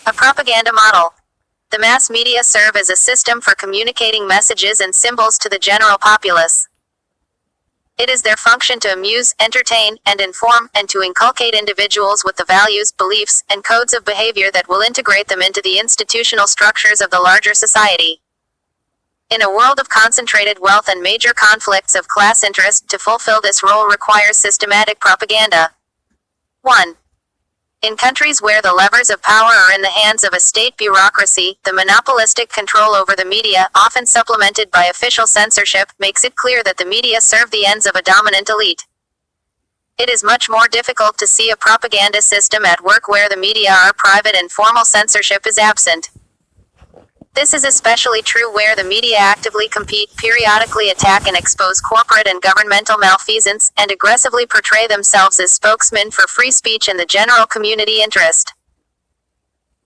A propaganda model. The mass media serve as a system for communicating messages and symbols to the general populace. It is their function to amuse, entertain, and inform, and to inculcate individuals with the values, beliefs, and codes of behavior that will integrate them into the institutional structures of the larger society. In a world of concentrated wealth and major conflicts of class interest, to fulfill this role requires systematic propaganda. 1. In countries where the levers of power are in the hands of a state bureaucracy, the monopolistic control over the media, often supplemented by official censorship, makes it clear that the media serve the ends of a dominant elite. It is much more difficult to see a propaganda system at work where the media are private and formal censorship is absent. This is especially true where the media actively compete, periodically attack and expose corporate and governmental malfeasance, and aggressively portray themselves as spokesmen for free speech and the general community interest.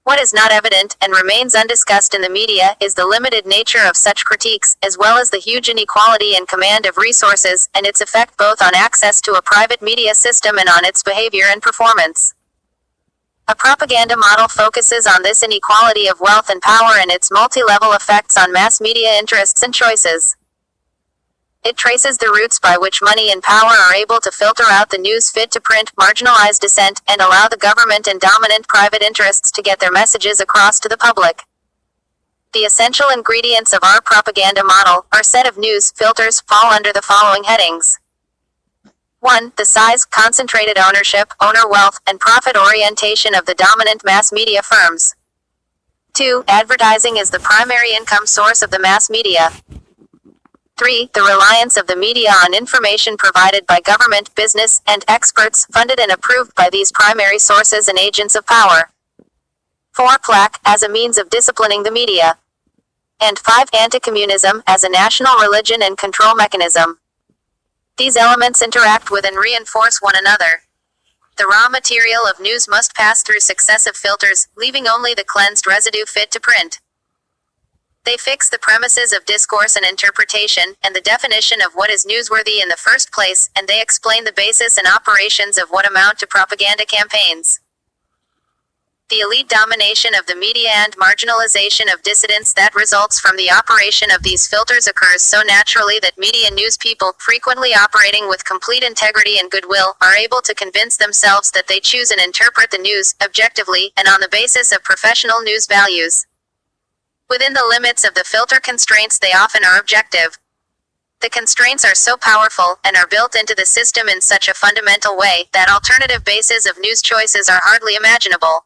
What is not evident, and remains undiscussed in the media, is the limited nature of such critiques, as well as the huge inequality in command of resources, and its effect both on access to a private media system and on its behavior and performance. A propaganda model focuses on this inequality of wealth and power and its multi-level effects on mass media interests and choices. It traces the routes by which money and power are able to filter out the news fit to print, marginalize dissent, and allow the government and dominant private interests to get their messages across to the public. The essential ingredients of our propaganda model, our set of news filters, fall under the following headings. 1. The size, concentrated ownership, owner wealth, and profit orientation of the dominant mass media firms. 2. Advertising is the primary income source of the mass media. 3. The reliance of the media on information provided by government, business, and experts, funded and approved by these primary sources and agents of power. 4. Plaque, as a means of disciplining the media. And 5. Anti-communism, as a national religion and control mechanism. These elements interact with and reinforce one another. The raw material of news must pass through successive filters, leaving only the cleansed residue fit to print. They fix the premises of discourse and interpretation, and the definition of what is newsworthy in the first place, and they explain the basis and operations of what amount to propaganda campaigns. The elite domination of the media and marginalization of dissidents that results from the operation of these filters occurs so naturally that media news people, frequently operating with complete integrity and goodwill, are able to convince themselves that they choose and interpret the news, objectively, and on the basis of professional news values. Within the limits of the filter constraints, they often are objective. The constraints are so powerful, and are built into the system in such a fundamental way, that alternative bases of news choices are hardly imaginable.